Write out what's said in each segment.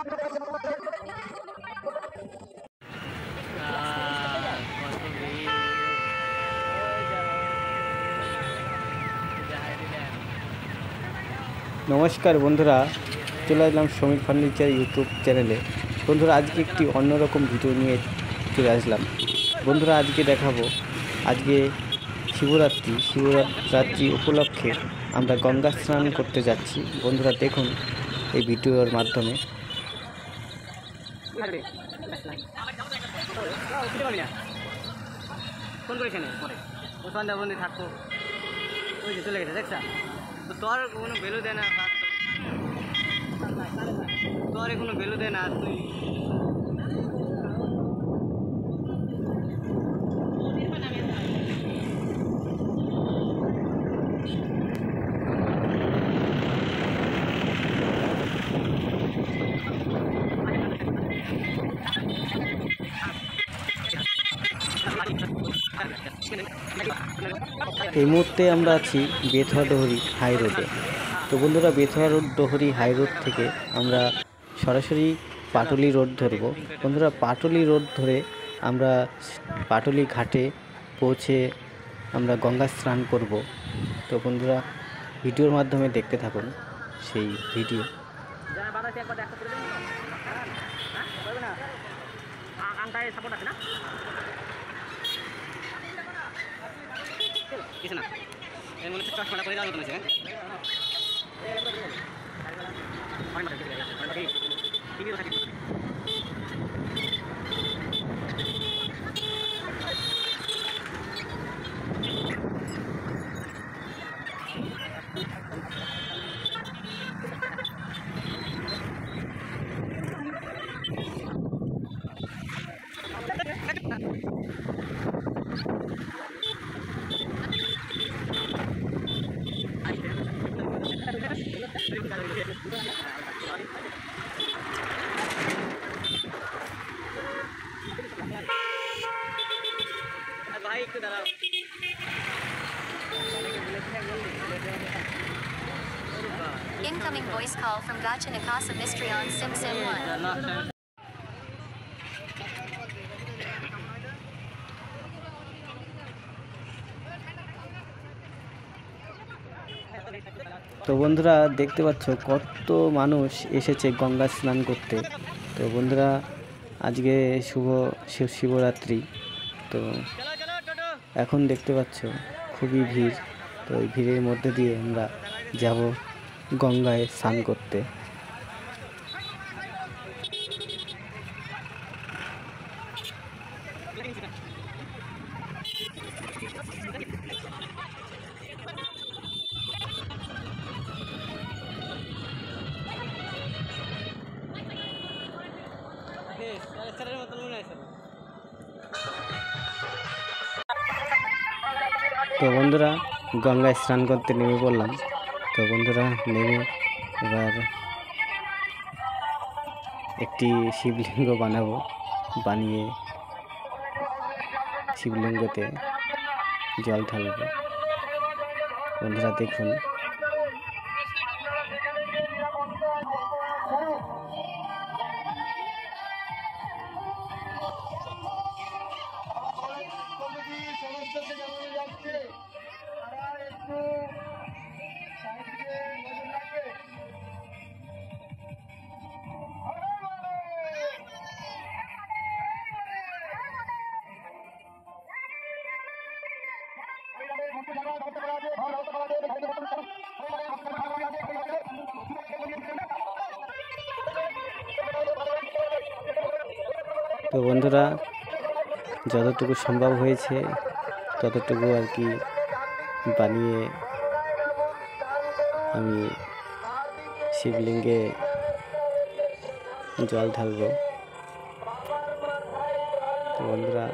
নমস্কার বন্ধুরা, চলে আসলাম সমীর ফার্নিচার ইউটিউব চ্যানেলে। বন্ধুরা, আজকে একটি অন্যরকম ভিডিও নিয়ে চলে আসলাম। বন্ধুরা, আজকে দেখাবো, আজকে শিবরাত্রি উপলক্ষে আমরা গঙ্গা স্নান করতে যাচ্ছি। বন্ধুরা দেখুন এই ভিডিওর মাধ্যমে। চলে গেছে দেখছা তো, তোর কোনো ভ্যালু দেয় না, তোর কোনো ভ্যালু দেয় না তুই। এই মুহূর্তে আমরা আছি বেথুয়া-ডোহরি হাই রোডে। তো বন্ধুরা, বেথুয়া-ডোহরি হাই রোড থেকে আমরা সরাসরি পাটুলি রোড ধরব। বন্ধুরা, পাটুলি রোড ধরে আমরা পাটুলি ঘাটে পৌঁছে আমরা গঙ্গা স্নান করব। তো বন্ধুরা, ভিডিওর মাধ্যমে দেখতে থাকুন সেই ভিডিও। কিছু না, এর মনে হচ্ছে চশমাটা করে দেওয়ার মতন আছে। ভাই একটু দাঁড়াও। Incoming voice call from Gacha Nakasa Mystery on Sim 1. তো বন্ধুরা দেখতে পাচ্ছ কত মানুষ এসেছে গঙ্গা স্নান করতে। তো বন্ধুরা, আজকে শিবরাত্রি। তো এখন দেখতে পাচ্ছ খুবই ভিড়। তো এই ভিড়ের মধ্যে দিয়ে আমরা যাব গঙ্গায় স্নান করতে। তো বন্ধুরা, গঙ্গায় স্নান করতে নেমে পড়লাম। তো বন্ধুরা, নেমে এবার একটি শিবলিঙ্গ বানাবো। বানিয়ে শিবলিঙ্গতে জল ঢালবো। বন্ধুরা দেখুন। তো বন্ধুরা, যতটুকু সম্ভব হয়েছে ততটুকু আর কি বানিয়ে আমি শিবলিঙ্গে জল ঢালবো। তো বন্ধুরা,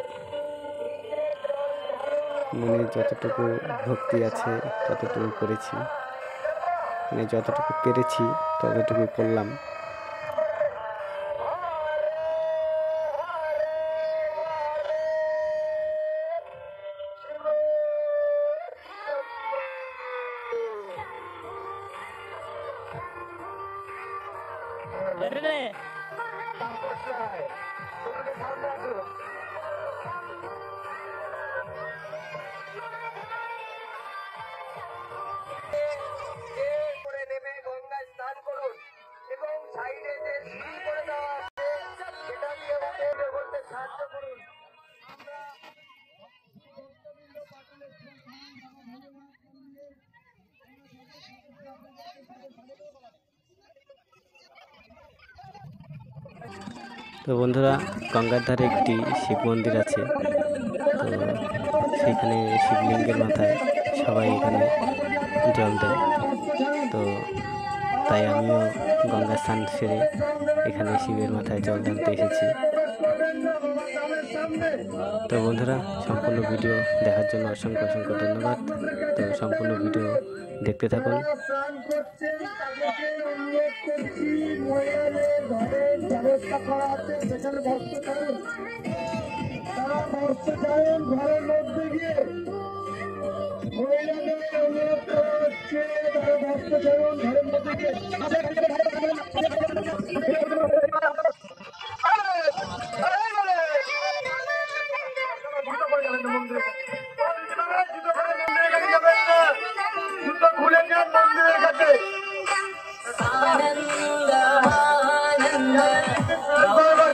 মনে যতটুকু ভক্তি আছে ততটুকু করেছি, মানে যতটুকু পেরেছি ততটুকু করলাম। করে নেমে গঙ্গায় স্নান করুন এবং সাইডে যে সিঁড়ি করে দেওয়া আছে সেটা দিয়ে উঠে করতে সাহায্য করুন। তো বন্ধুরা, গঙ্গার ধারে একটি শিব মন্দির আছে। তো সেখানে শিবলিঙ্গের মাথায় সবাই এখানে জল দেয়। তো তাই আমিও গঙ্গা স্নান সেরে এখানে শিবের মাথায় জল ঢালতে এসেছি। তো বন্ধুরা, সম্পূর্ণ ভিডিও দেখার জন্য অসংখ্য অসংখ্য ধন্যবাদ। তো সম্পূর্ণ ভিডিও দেখতে থাকুন। স্নান করছেন তাদেরকে অনুরোধ করছি, মহিলাদের ঘরের ব্যবস্থা করা আছে সেখানে বস্ত্র চালন, তারা বস্ত্র চালন ঘরের মধ্যে গিয়ে মহিলাদের অনুরোধ করা হচ্ছে, তারা বস্ত্র চালন ঘরের মধ্যে গিয়ে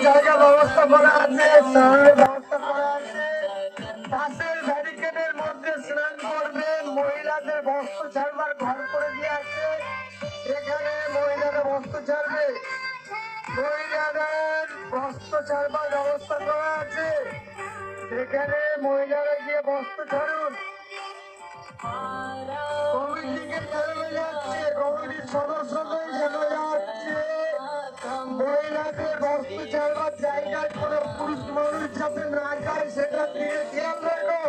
জায়গা ব্যবস্থা করা আছে, স্নানের ব্যবস্থা করা আছে। পাশের ব্যারিকেডের মধ্যে স্নান করবেন। মহিলাদের বস্ত্র ছাড়বার ঘর করে দিয়ে আছে, এখানে মহিলাদের বস্ত্র ছাড়বে। মহিলাদের বস্ত্র ছাড়বার ব্যবস্থা করা আছে, এখানে মহিলারা গিয়ে বস্ত্র ছাড়ুন। কমিটিকে জানানো যাচ্ছে, কমিটির সদস্যদের জানানো যাচ্ছে মহিলাদের বস্ত্র ছাড়বার জায়গায় কোনো পুরুষ মানুষ যাতে না যায় সেটা দিয়ে খেয়াল রাখো।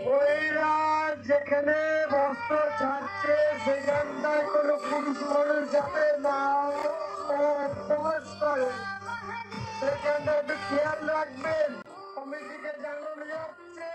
মহিলা যেখানে বস্ত্র ছাড়ছে সেখানটায় কোনো পুরুষ মানুষ যাতে না প্রবেশ করে সেখানটা একটু খেয়াল রাখবেন, কমিটিকে জানানো যাচ্ছে।